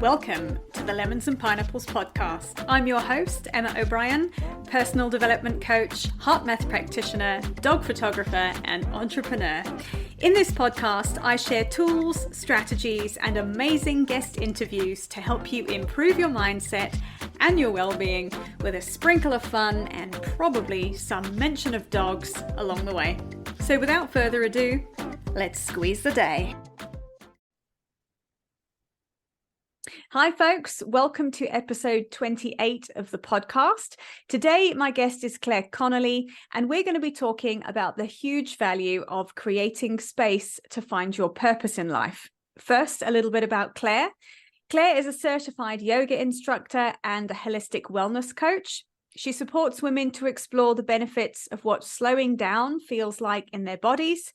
Welcome to the Lemons and Pineapples podcast. I'm your host, Emma O'Brien, personal development coach, heart math practitioner, dog photographer, and entrepreneur. In this podcast, I share tools, strategies, and amazing guest interviews to help you improve your mindset and your well-being with a sprinkle of fun and probably some mention of dogs along the way. So without further ado, let's squeeze the day. Hi folks, welcome to episode 28 of the podcast. Today my guest is Claire Connelly and we're going to be talking about the huge value of creating space to find your purpose in life. First, a little bit about Claire. Claire is a certified yoga instructor and a holistic wellness coach. She supports women to explore the benefits of what slowing down feels like in their bodies.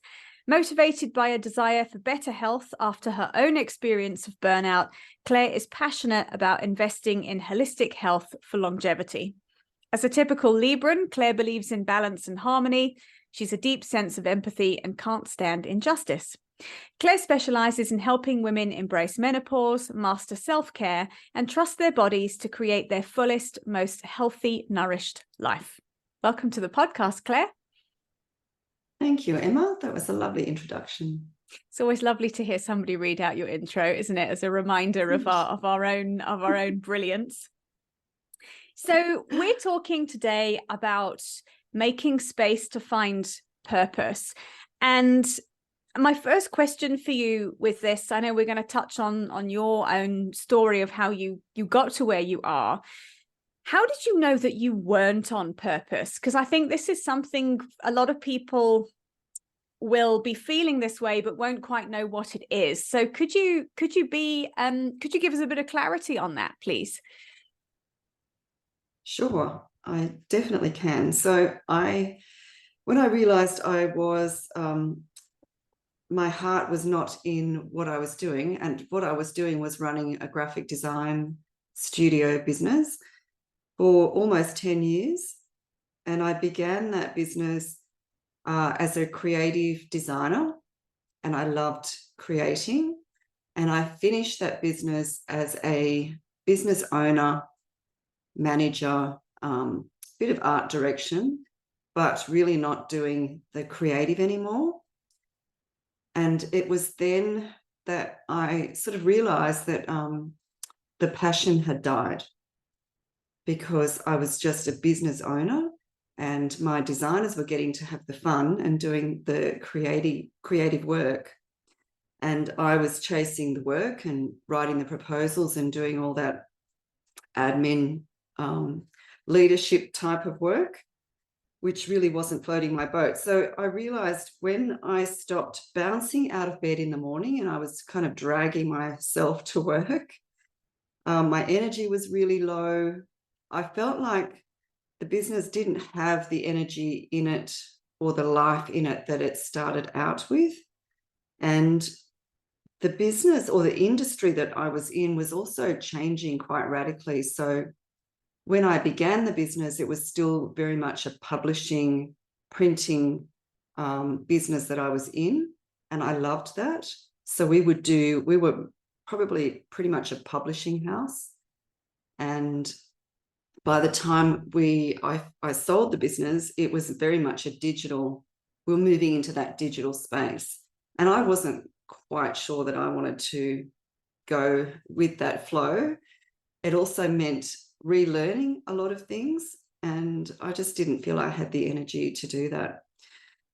Motivated by a desire for better health after her own experience of burnout, Claire is passionate about investing in holistic health for longevity. As a typical Libran, Claire believes in balance and harmony. She's a deep sense of empathy and can't stand injustice. Claire specializes in helping women embrace menopause, master self-care, and trust their bodies to create their fullest, most healthy, nourished life. Welcome to the podcast, Claire. Thank you, Emma. That was a lovely introduction. It's always lovely to hear somebody read out your intro, isn't it? As a reminder of our own brilliance. So we're talking today about making space to find purpose. And my first question for you with this, I know we're going to touch on your own story of how you got to where you are. How did you know that you weren't on purpose? Because I think this is something a lot of people will be feeling this way, but won't quite know what it is. So could you give us a bit of clarity on that, please? Sure, I definitely can. So when I realized I was, my heart was not in what I was doing, and what I was doing was running a graphic design studio business for almost 10 years. And I began that business as a creative designer, and I loved creating. And I finished that business as a business owner, manager, bit of art direction, but really not doing the creative anymore. And it was then that I sort of realized that the passion had died, because I was just a business owner and my designers were getting to have the fun and doing the creative work. And I was chasing the work and writing the proposals and doing all that admin leadership type of work, which really wasn't floating my boat. So I realized when I stopped bouncing out of bed in the morning and I was kind of dragging myself to work, my energy was really low. I felt like the business didn't have the energy in it or the life in it that it started out with. And the business or the industry that I was in was also changing quite radically. So when I began the business, it was still very much a publishing, printing business that I was in, and I loved that. So we were probably pretty much a publishing house. And by the time I sold the business, it was very much we were moving into that digital space. And I wasn't quite sure that I wanted to go with that flow. It also meant relearning a lot of things, and I just didn't feel I had the energy to do that.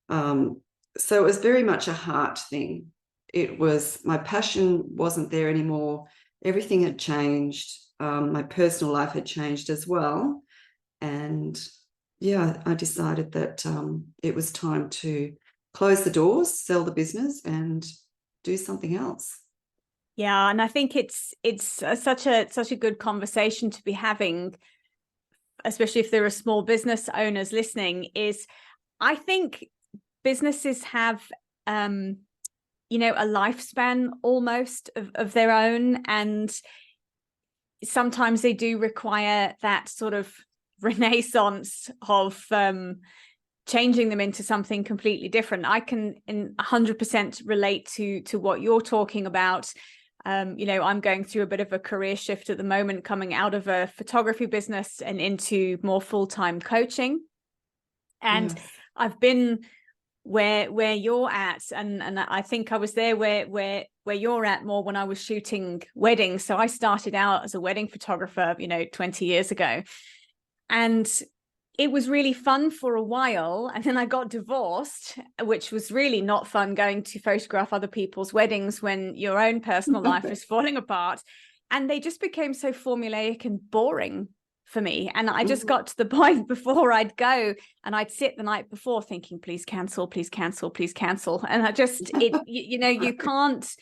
So it was very much a heart thing. It was, my passion wasn't there anymore. Everything had changed. My personal life had changed as well. And yeah, I decided that it was time to close the doors, sell the business, and do something else. Yeah, and I think it's such a good conversation to be having, especially if there are small business owners listening, is I think businesses have a lifespan almost of their own, and sometimes they do require that sort of renaissance of changing them into something completely different. I can 100% relate to what you're talking about. I'm going through a bit of a career shift at the moment, coming out of a photography business and into more full-time coaching. And Yes. I've been where you're at, and I think I was there where you're at more when I was shooting weddings. So I started out as a wedding photographer 20 years ago, and it was really fun for a while, and then I got divorced, which was really not fun, going to photograph other people's weddings when your own personal life is falling apart. And they just became so formulaic and boring for me. And I just got to the point before I'd go, and I'd sit the night before thinking, please cancel, please cancel, please cancel. And I just, you can't,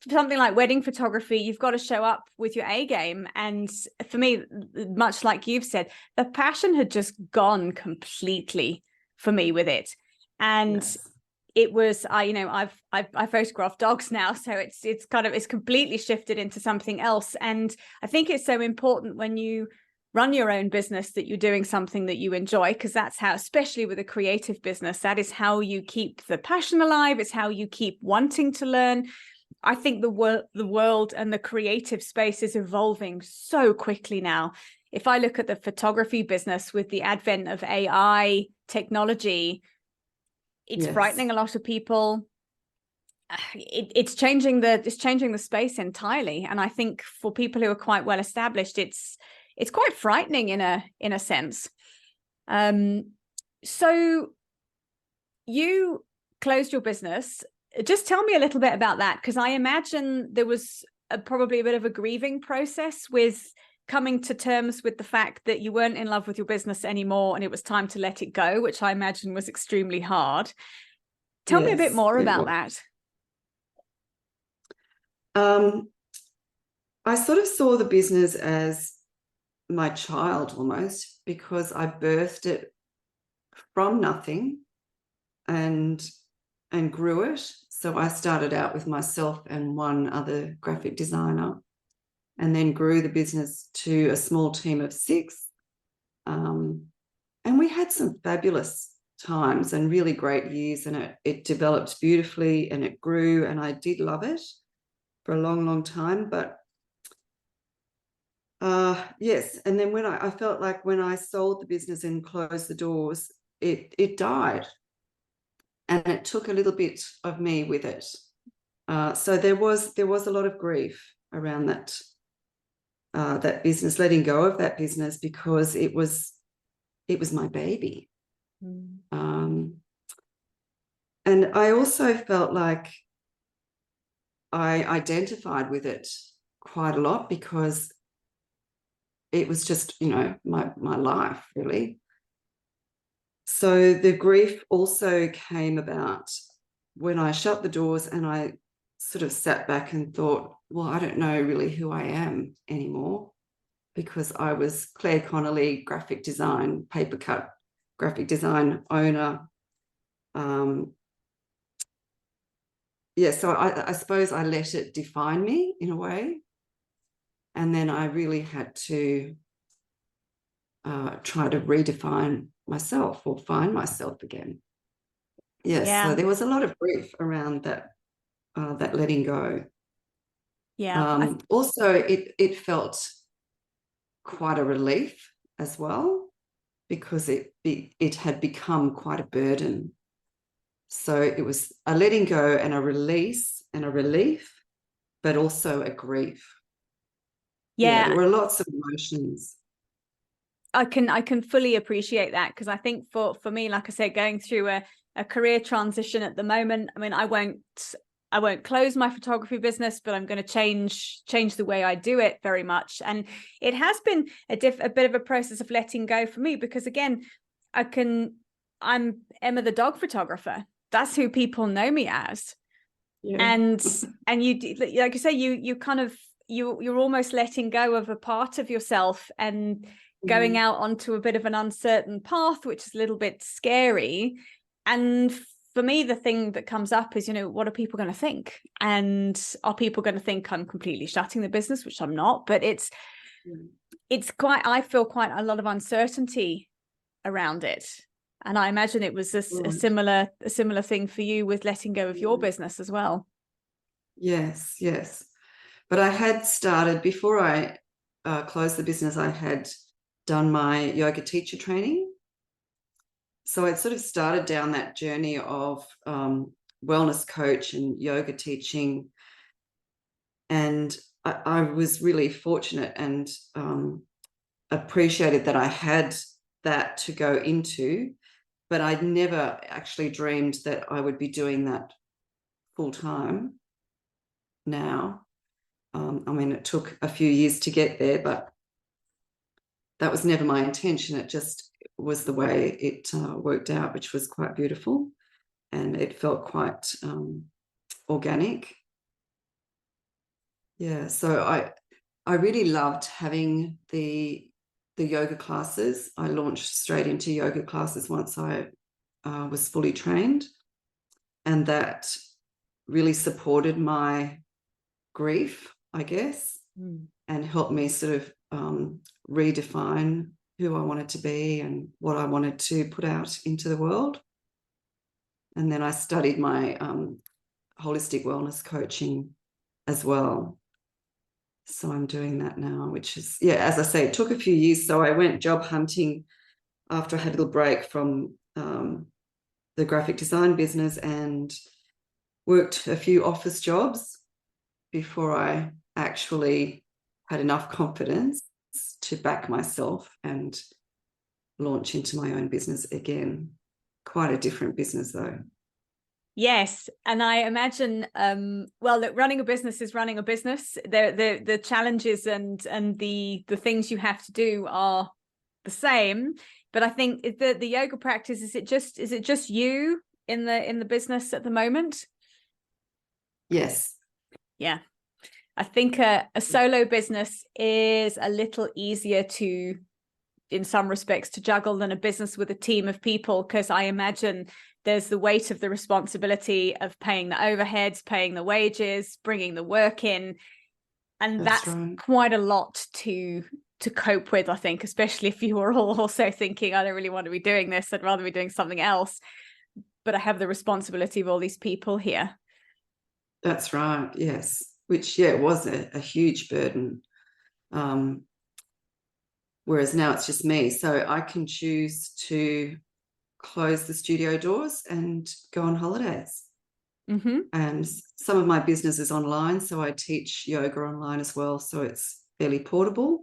something like wedding photography, you've got to show up with your A game. And for me, much like you've said, the passion had just gone completely for me with it. And Yes. it was, I photograph dogs now, so it's completely shifted into something else. And I think it's so important when you run your own business that you're doing something that you enjoy, because that's how, especially with a creative business, that is how you keep the passion alive. It's how you keep wanting to learn. I think the world and the creative space is evolving so quickly now. If I look at the photography business with the advent of AI technology, it's frightening a lot of people. It's changing the space entirely. And I think for people who are quite well established, it's quite frightening in a sense. So you closed your business. Just tell me a little bit about that, because I imagine there was probably a bit of a grieving process with coming to terms with the fact that you weren't in love with your business anymore and it was time to let it go, which I imagine was extremely hard. Tell me a bit more about that. I sort of saw the business as my child almost, because I birthed it from nothing and grew it. So I started out with myself and one other graphic designer, and then grew the business to a small team of 6. And we had some fabulous times and really great years, and it developed beautifully and it grew, and I did love it for a long, long time. But yes, and then when I felt like when I sold the business and closed the doors, it died. And it took a little bit of me with it. So there was a lot of grief around that business, letting go of that business, because it was my baby. And I also felt like I identified with it quite a lot, because it was just, my life, really. So the grief also came about when I shut the doors, and I sort of sat back and thought, well, I don't know really who I am anymore, because I was Claire Connelly, graphic design, paper cut graphic design owner. So I suppose I let it define me in a way. And then I really had to try to redefine myself or find myself again. Yes, Yeah. so there was a lot of grief around that letting go. Yeah. Also, it felt quite a relief as well, because it had become quite a burden. So it was a letting go and a release and a relief, but also a grief. Yeah, there were lots of emotions. I can fully appreciate that, because I think for me, like I said, going through a career transition at the moment, I mean, I won't close my photography business, but I'm going to change the way I do it very much. And it has been a bit of a process of letting go for me, because again, I'm Emma the dog photographer. That's who people know me as. Yeah. And you, like you say, you kind of, you're almost letting go of a part of yourself and going out onto a bit of an uncertain path, which is a little bit scary. And for me, the thing that comes up is, what are people going to think? And are people going to think I'm completely shutting the business, which I'm not? But it's I feel quite a lot of uncertainty around it. And I imagine it was a similar thing for you with letting go of your business as well. Yes. But I had started, before I closed the business, I had done my yoga teacher training. So I'd sort of started down that journey of wellness coach and yoga teaching. And I was really fortunate and appreciated that I had that to go into, but I'd never actually dreamed that I would be doing that full time now. I mean, it took a few years to get there, but that was never my intention. It just was the way it worked out, which was quite beautiful, and it felt quite organic. Yeah, so I really loved having the yoga classes. I launched straight into yoga classes once I was fully trained, and that really supported my grief, I guess, and helped me sort of redefine who I wanted to be and what I wanted to put out into the world. And then I studied my holistic wellness coaching as well. So I'm doing that now, which is, yeah, as I say, it took a few years. So I went job hunting after I had a little break from the graphic design business and worked a few office jobs before I actually had enough confidence to back myself and launch into my own business again. Quite a different business though. Yes, and I imagine, well, look, running a business is running a business. The challenges and the things you have to do are the same. But I think the yoga practice, is it just you in the business at the moment? Yes. Yeah, I think a solo business is a little easier to, in some respects, to juggle than a business with a team of people, because I imagine there's the weight of the responsibility of paying the overheads, paying the wages, bringing the work in, and that's right. quite a lot to cope with, I think, especially if you are all also thinking, I don't really want to be doing this, I'd rather be doing something else, but I have the responsibility of all these people here. That's right, yes. Which, yeah, it was a huge burden. Whereas now it's just me. So I can choose to close the studio doors and go on holidays. And some of my business is online, so I teach yoga online as well. So it's fairly portable.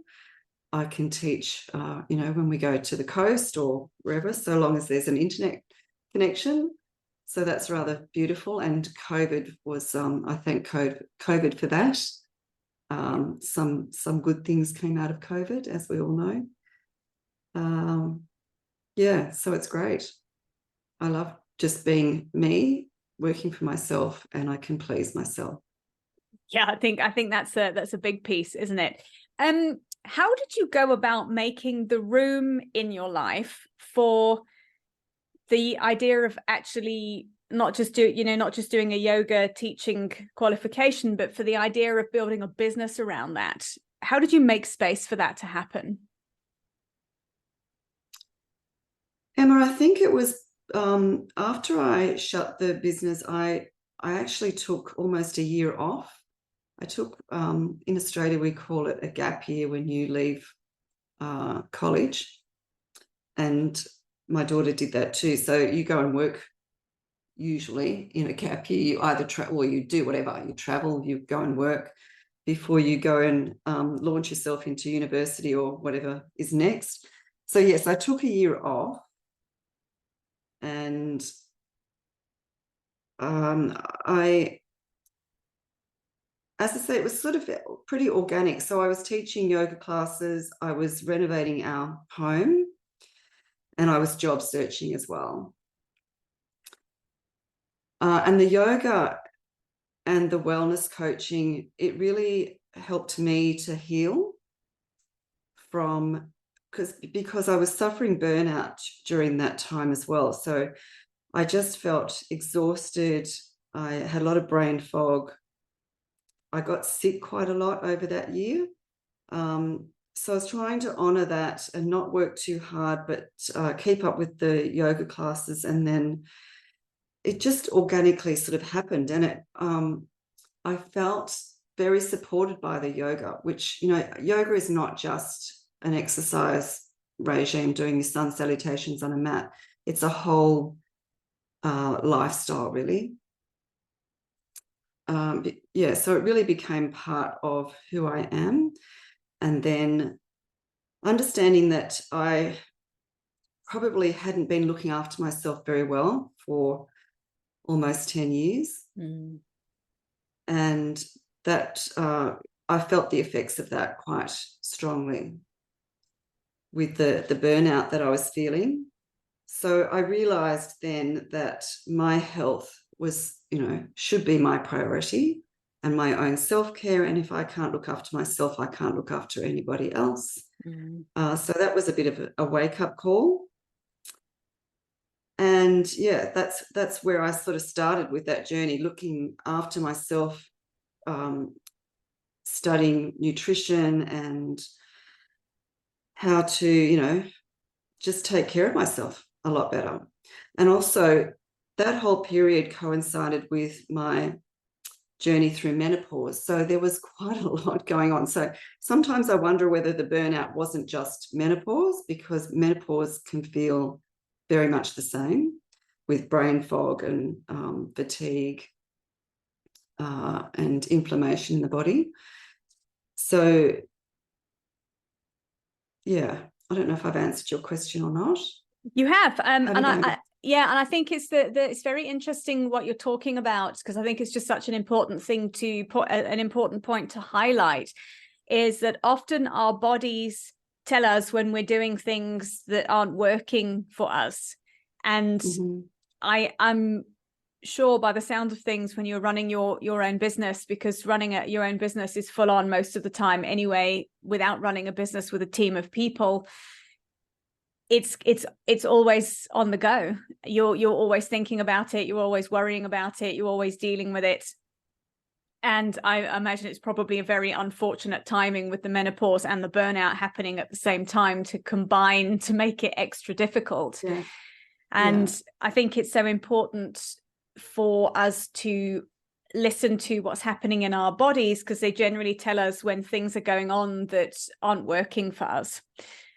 I can teach, when we go to the coast or wherever, so long as there's an internet connection. So that's rather beautiful. And COVID was, I thank COVID for that. Some good things came out of COVID, as we all know. Yeah, so it's great. I love just being me, working for myself, and I can please myself. Yeah, I think that's a big piece, isn't it? How did you go about making the room in your life for the idea of actually not just doing a yoga teaching qualification, but for the idea of building a business around that? How did you make space for that to happen? Emma, I think it was after I shut the business, I actually took almost a year off. I took, in Australia, we call it a gap year when you leave college. And my daughter did that too. So you go and work usually in a gap year. You either you do whatever. You travel, you go and work before you go and launch yourself into university or whatever is next. So yes, I took a year off. And as I say, it was sort of pretty organic. So I was teaching yoga classes, I was renovating our home, and I was job searching as well. And the yoga and the wellness coaching, it really helped me to heal because I was suffering burnout during that time as well. So I just felt exhausted. I had a lot of brain fog. I got sick quite a lot over that year. So I was trying to honor that and not work too hard, but keep up with the yoga classes. And then it just organically sort of happened. And I felt very supported by the yoga, which, you know, yoga is not just an exercise regime doing your sun salutations on a mat. It's a whole lifestyle, really. Yeah, so it really became part of who I am. And then understanding that I probably hadn't been looking after myself very well for almost 10 years. And that I felt the effects of that quite strongly with the burnout that I was feeling. So I realized then that my health was, you know, should be my priority, and my own self-care. And if I can't look after myself, I can't look after anybody else. So that was a bit of a wake-up call. And yeah, that's where I sort of started with that journey, looking after myself, studying nutrition and how to, you know, just take care of myself a lot better. And also that whole period coincided with my journey through menopause. So there was quite a lot going on. So sometimes I wonder whether the burnout wasn't just menopause, because menopause can feel very much the same, with brain fog and fatigue and inflammation in the body. So yeah, I don't know if I've answered your question or not. You have, and I think it's it's very interesting what you're talking about, because I think it's just such an important thing to put, an important point to highlight, is that often our bodies tell us when we're doing things that aren't working for us. And I'm sure by the sound of things, when you're running your own business, because running your own business is full on most of the time anyway, without running a business with a team of people, it's always on the go. You're always thinking about it, you're always worrying about it, you're always dealing with it. And I imagine it's probably a very unfortunate timing with the menopause and the burnout happening at the same time to combine to make it extra difficult. And I think it's so important for us to listen to what's happening in our bodies, because they generally tell us when things are going on that aren't working for us.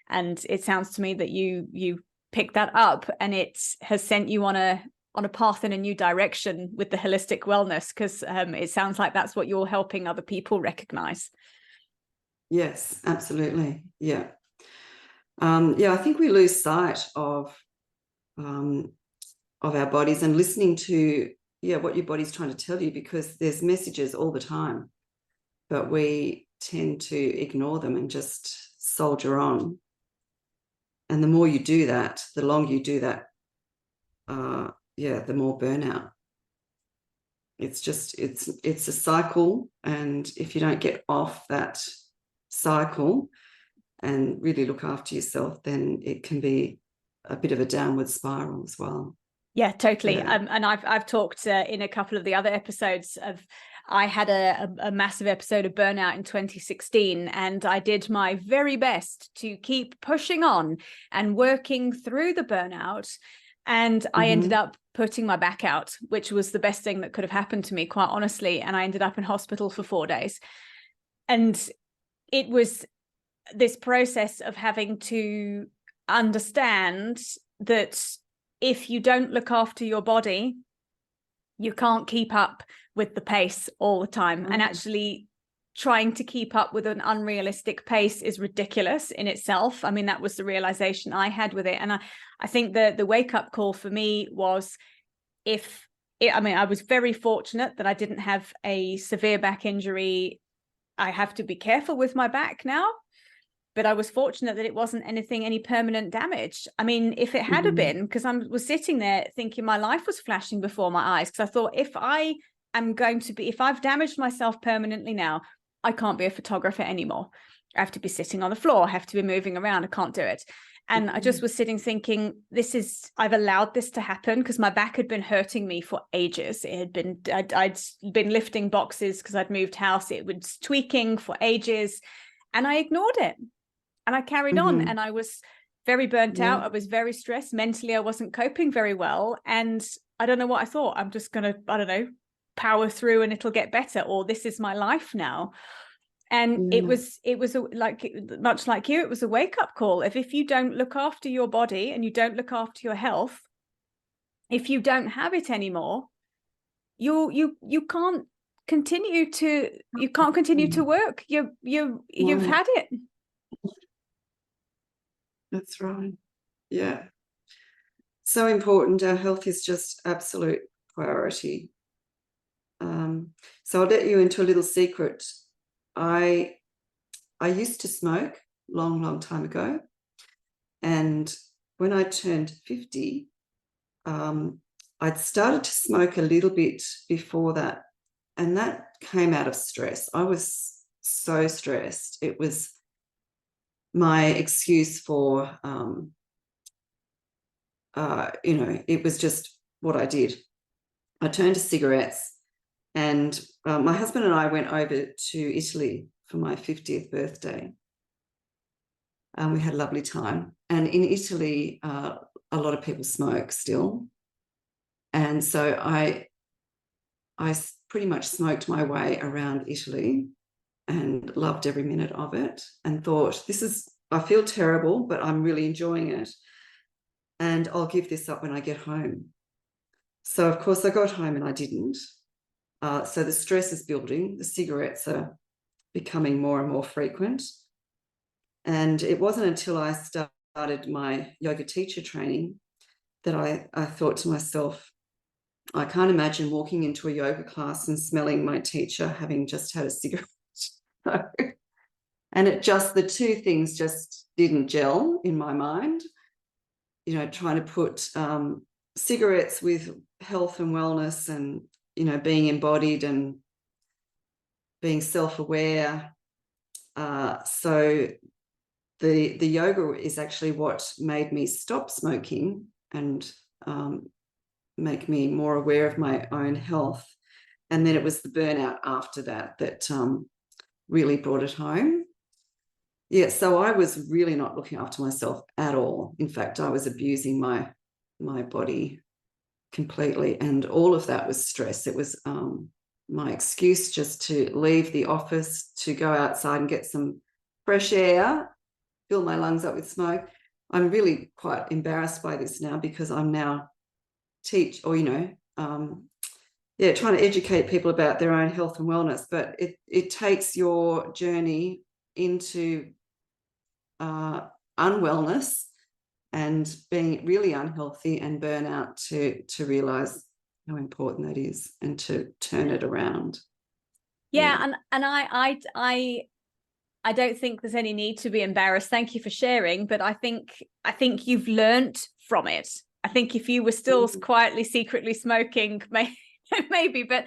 And it sounds to me that you picked that up, and it has sent you on a path in a new direction with the holistic wellness, because it sounds like that's what you're helping other people recognize. Yes, absolutely. Yeah. I think we lose sight of our bodies and listening to what your body's trying to tell you, because there's messages all the time, but we tend to ignore them and just soldier on. And the more you do that, the longer you do that, the more burnout. It's just, it's a cycle. And if you don't get off that cycle and really look after yourself, then it can be a bit of a downward spiral as well. Yeah, totally. And I've talked in a couple of the other episodes of, I had a massive episode of burnout in 2016, and I did my very best to keep pushing on and working through the burnout. And I ended up putting my back out, which was the best thing that could have happened to me, quite honestly. And I ended up in hospital for 4 days. And it was this process of having to understand that if you don't look after your body, you can't keep up with the pace all the time. And actually trying to keep up with an unrealistic pace is ridiculous in itself. I mean, that was the realization I had with it. And I think the wake-up call for me was, I was very fortunate that I didn't have a severe back injury. I have to be careful with my back now, but I was fortunate that it wasn't any permanent damage. I mean, if it had been, because I was sitting there thinking my life was flashing before my eyes, because I thought, if I've damaged myself permanently now, I can't be a photographer anymore. I have to be sitting on the floor, I have to be moving around, I can't do it. And I just was sitting thinking, I've allowed this to happen, because my back had been hurting me for ages. I'd been lifting boxes because I'd moved house. It was tweaking for ages, and I ignored it. And I carried on, and I was very burnt out. I was very stressed. Mentally, I wasn't coping very well. And I don't know what I thought. I'm just going to, power through and it'll get better, or this is my life now. And it was like, much like you, it was a wake-up call. If you don't look after your body and you don't look after your health, if you don't have it anymore, you can't continue to work. You've had it. That's right. Yeah. So important. Our health is just absolute priority. So I'll let you into a little secret. I used to smoke long time ago. And when I turned 50, I'd started to smoke a little bit before that. And that came out of stress. I was so stressed. It was my excuse for, it was just what I did. I turned to cigarettes, and my husband and I went over to Italy for my 50th birthday. We had a lovely time. And in Italy, a lot of people smoke still. And so I pretty much smoked my way around Italy and loved every minute of it, and thought, I feel terrible, but I'm really enjoying it. And I'll give this up when I get home. So, of course, I got home and I didn't. So the stress is building. The cigarettes are becoming more and more frequent. And it wasn't until I started my yoga teacher training that I thought to myself, I can't imagine walking into a yoga class and smelling my teacher having just had a cigarette. And the two things just didn't gel in my mind. Trying to put cigarettes with health and wellness and, being embodied and being self-aware. So the yoga is actually what made me stop smoking and make me more aware of my own health. And then it was the burnout after that really brought it home. Yeah, so I was really not looking after myself at all. In fact, I was abusing my body completely, and all of that was stress. It was my excuse just to leave the office, to go outside and get some fresh air, fill my lungs up with smoke. I'm really quite embarrassed by this now, because I'm now trying to educate people about their own health and wellness. But it takes your journey into unwellness and being really unhealthy and burnout to realize how important that is, and to turn it around. And I don't think there's any need to be embarrassed. Thank you for sharing, but I think you've learned from it. I think if you were still quietly, secretly smoking, maybe, but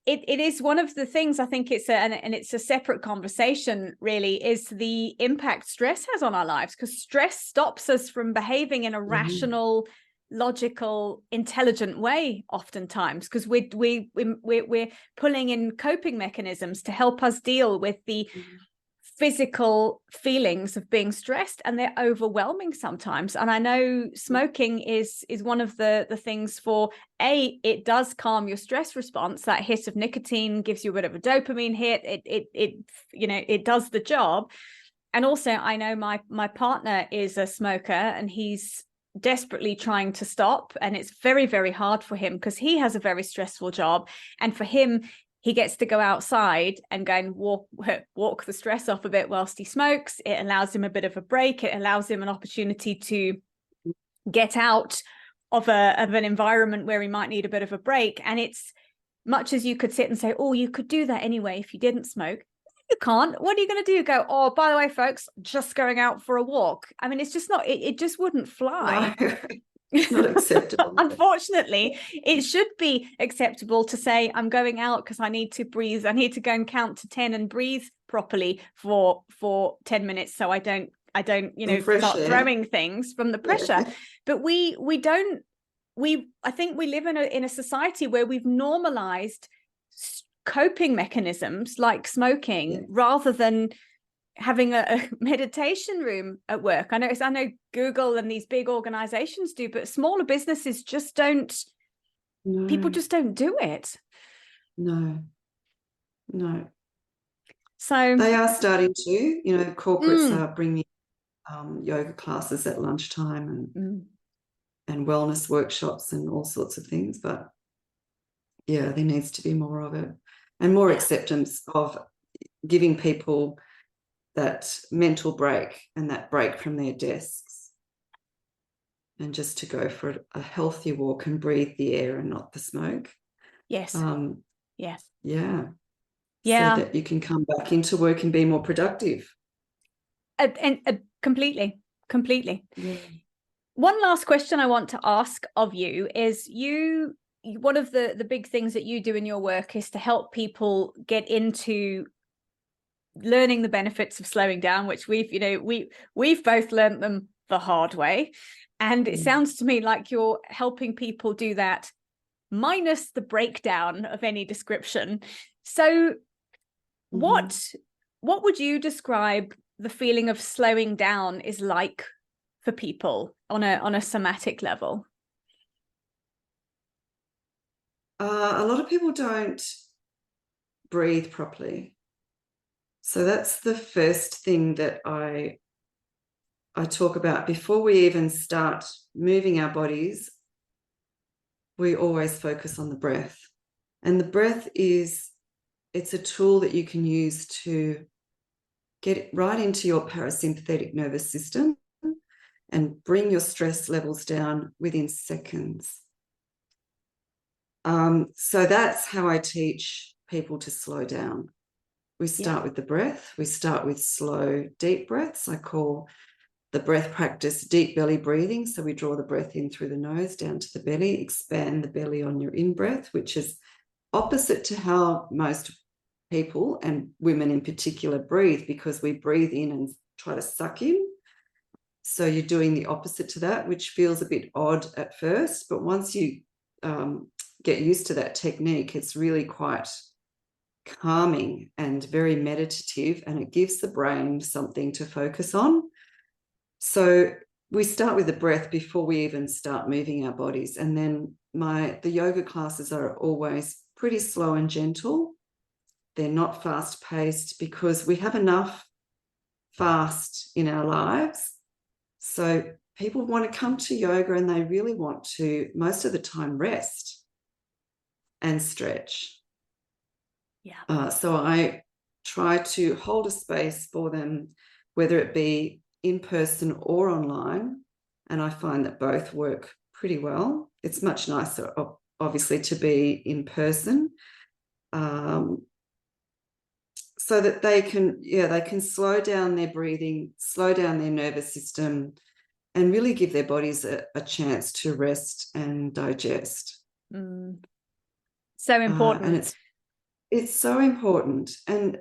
it is one of the things. I think it's a separate conversation, really, is the impact stress has on our lives, because stress stops us from behaving in a rational, logical, intelligent way oftentimes, because we're pulling in coping mechanisms to help us deal with the physical feelings of being stressed, and they're overwhelming sometimes. And I know smoking is one of the things. For it does calm your stress response. That hit of nicotine gives you a bit of a dopamine hit. It does the job. And also, I know my partner is a smoker, and he's desperately trying to stop, and it's very, very hard for him, because he has a very stressful job, and for him, he gets to go outside and go and walk the stress off a bit whilst he smokes. It allows him a bit of a break. It allows him an opportunity to get out of an environment where he might need a bit of a break. And it's much as you could sit and say, oh, you could do that anyway if you didn't smoke. You can't. What are you going to do? Go, oh, by the way, folks, just going out for a walk. I mean, it's just not, it just wouldn't fly. No. It's not acceptable. Unfortunately, it should be acceptable to say, I'm going out because I need to breathe. I need to go and count to 10 and breathe properly for 10 minutes, so I don't start throwing things from the pressure. Yeah. But I think we live in a society where we've normalized coping mechanisms like smoking, rather than having a meditation room at work. I know Google and these big organizations do, but smaller businesses just don't People No, just don't do it. no, no. So They are starting to, you know, corporates mm, are bringing yoga classes at lunchtime mm, and wellness workshops and all sorts of things. But yeah, there needs to be more of it and more yeah. acceptance of giving people that mental break and that break from their desks and just to go for a healthy walk and breathe the air and not the smoke. Yes. Um, Yes. yeah, so Yeah. that you can come back into work and be more productive. And completely, completely. Yeah. One last question I want to ask of you is one of the big things that you do in your work is to help people get into learning the benefits of slowing down, which we've both learned them the hard way. And it sounds to me like you're helping people do that minus the breakdown of any description. So what would you describe the feeling of slowing down is like for people on a somatic level? A lot of people don't breathe properly. So that's the first thing that I talk about before we even start moving our bodies. We always focus on the breath. And the breath it's a tool that you can use to get right into your parasympathetic nervous system and bring your stress levels down within seconds. So that's how I teach people to slow down. We start with the breath. We start with slow, deep breaths. I call the breath practice deep belly breathing. So we draw the breath in through the nose down to the belly, expand the belly on your in-breath, which is opposite to how most people and women in particular breathe, because we breathe in and try to suck in. So you're doing the opposite to that, which feels a bit odd at first, but once you get used to that technique, it's really quite calming and very meditative, and it gives the brain something to focus on. So we start with the breath before we even start moving our bodies. And then the yoga classes are always pretty slow and gentle. They're not fast paced because we have enough fast in our lives. So people want to come to yoga and they really want to, most of the time, rest and stretch. Yeah. So I try to hold a space for them, whether it be in person or online. And I find that both work pretty well. It's much nicer, obviously, to be in person, so that they can slow down their breathing, slow down their nervous system, and really give their bodies a chance to rest and digest. So important. And it's so important. And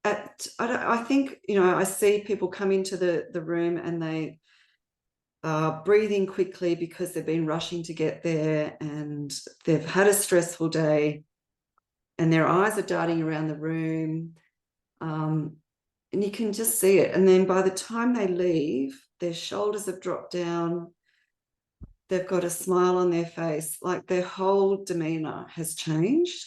I think, I see people come into the room and they are breathing quickly because they've been rushing to get there and they've had a stressful day and their eyes are darting around the room. And you can just see it. And then by the time they leave, their shoulders have dropped down. They've got a smile on their face, like their whole demeanor has changed.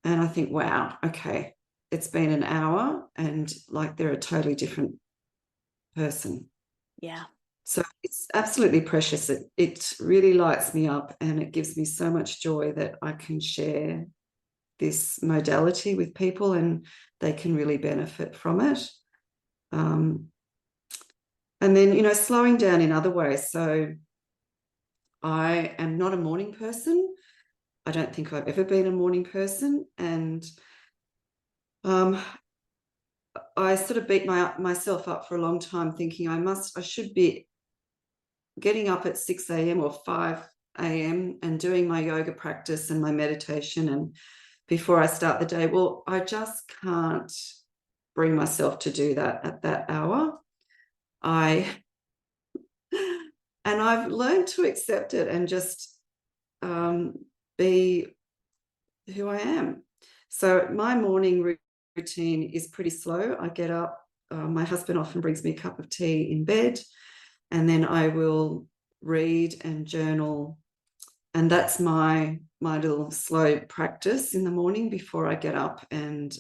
And I think, wow, okay, it's been an hour and like they're a totally different person. Yeah. So it's absolutely precious. It really lights me up and it gives me so much joy that I can share this modality with people and they can really benefit from it. And then, slowing down in other ways. So I am not a morning person. I don't think I've ever been a morning person. And I sort of beat myself up for a long time thinking I should be getting up at 6 a.m. or 5 a.m. and doing my yoga practice and my meditation and before I start the day. Well, I just can't bring myself to do that at that hour. And I've learned to accept it and just be who I am. So my morning routine is pretty slow. I get up, my husband often brings me a cup of tea in bed, and then I will read and journal that's my little slow practice in the morning before I get up and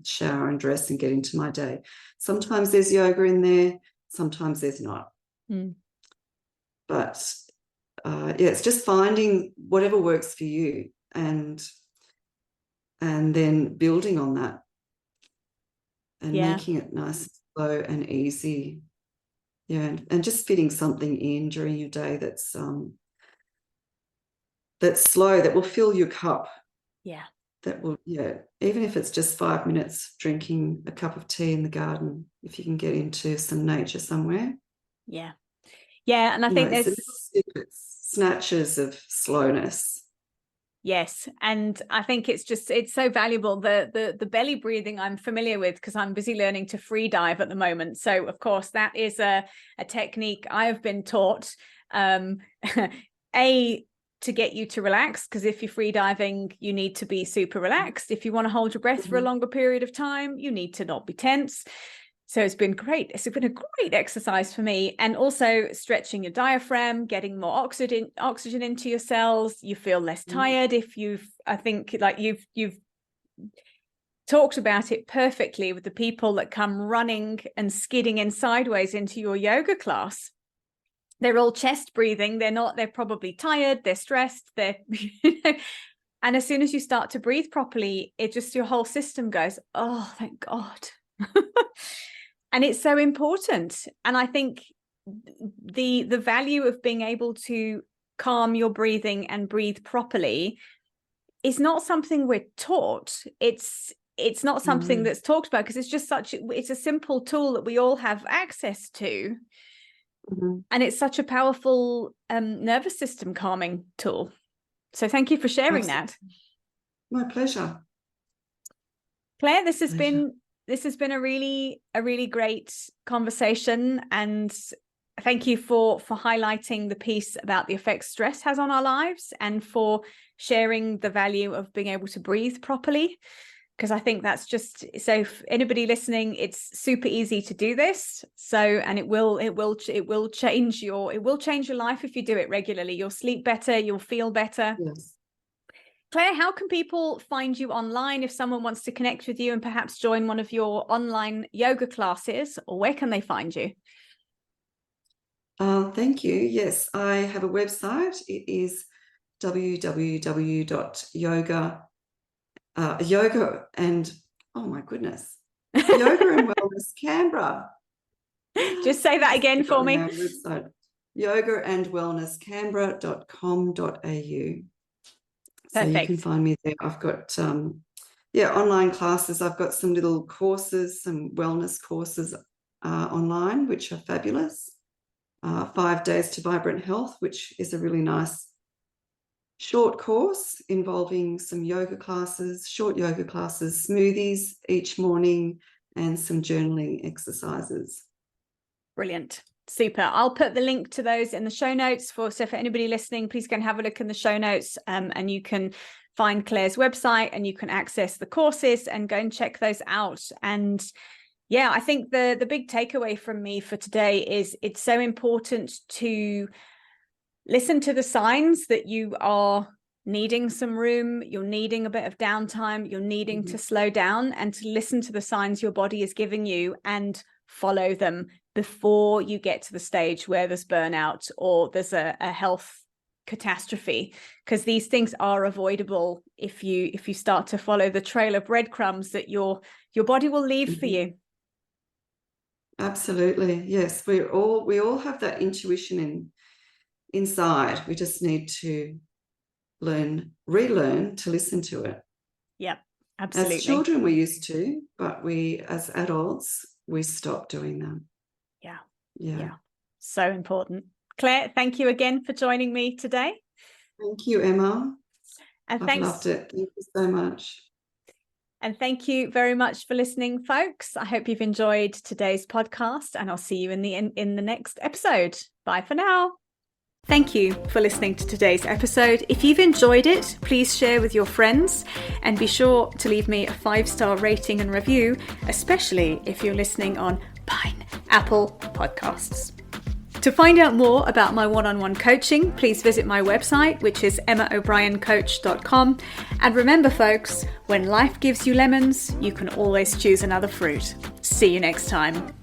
shower and dress and get into my day. Sometimes there's yoga in there, sometimes there's not. But it's just finding whatever works for you and then building on that and making it nice and slow and easy. Yeah, and just fitting something in during your day that's slow, that will fill your cup. Yeah. That will, even if it's just 5 minutes drinking a cup of tea in the garden, if you can get into some nature somewhere. Yeah. Yeah. And I think there's snatches of slowness. Yes. And I think it's so valuable. The belly breathing I'm familiar with because I'm busy learning to free dive at the moment. So of course that is a technique I've been taught, to get you to relax, because if you're free diving, you need to be super relaxed. If you want to hold your breath for a longer period of time, you need to not be tense. So it's been great. It's been a great exercise for me. And also stretching your diaphragm, getting more oxygen into your cells. You feel less tired if I think like you've talked about it perfectly with the people that come running and skidding in sideways into your yoga class. They're all chest breathing. They're probably tired. They're stressed. And as soon as you start to breathe properly, your whole system goes, oh, thank God. And it's so important. And I think the value of being able to calm your breathing and breathe properly is not something we're taught. It's not something that's talked about, because it's a simple tool that we all have access to. And it's such a powerful nervous system calming tool. So thank you for sharing that. My pleasure. Claire, this has been a really great conversation, and thank you for highlighting the piece about the effects stress has on our lives, and for sharing the value of being able to breathe properly. Because I think that's so for anybody listening, it's super easy to do this. And it will change your life if you do it regularly. You'll sleep better, you'll feel better. Yes. Claire, how can people find you online if someone wants to connect with you and perhaps join one of your online yoga classes, or where can they find you? Thank you. Yes, I have a website. It is www.yoga and Yoga and Wellness Canberra. Just say that again for me. Website, yogaandwellnesscanberra.com.au. So you can find me there. I've got online classes. I've got some little courses, some wellness courses online, which are fabulous. 5 Days to Vibrant Health, which is a really nice short course involving some yoga classes, short yoga classes, smoothies each morning, and some journaling exercises. Brilliant. Super. I'll put the link to those in the show notes so for anybody listening, please go and have a look in the show notes, and you can find Claire's website and you can access the courses and go and check those out. And yeah, I think the big takeaway from me for today is it's so important to listen to the signs that you are needing some room, you're needing a bit of downtime, you're needing to slow down, and to listen to the signs your body is giving you and follow them before you get to the stage where there's burnout or there's a health catastrophe, because these things are avoidable if you start to follow the trail of breadcrumbs that your body will leave for you. Absolutely. Yes, we all have that intuition inside. We just need to relearn to listen to it. Yeah, absolutely. As children we used to, but as adults we stopped doing that. Yeah. So important. Claire, thank you again for joining me today. Thank you, Emma. And I've loved it. Thank you so much. And thank you very much for listening, folks. I hope you've enjoyed today's podcast, and I'll see you in the next episode. Bye for now. Thank you for listening to today's episode. If you've enjoyed it, please share with your friends, and be sure to leave me a 5-star rating and review, especially if you're listening on Apple Podcasts. To find out more about my one-on-one coaching, please visit my website, which is emmaobriencoach.com. And remember, folks, when life gives you lemons, you can always choose another fruit. See you next time.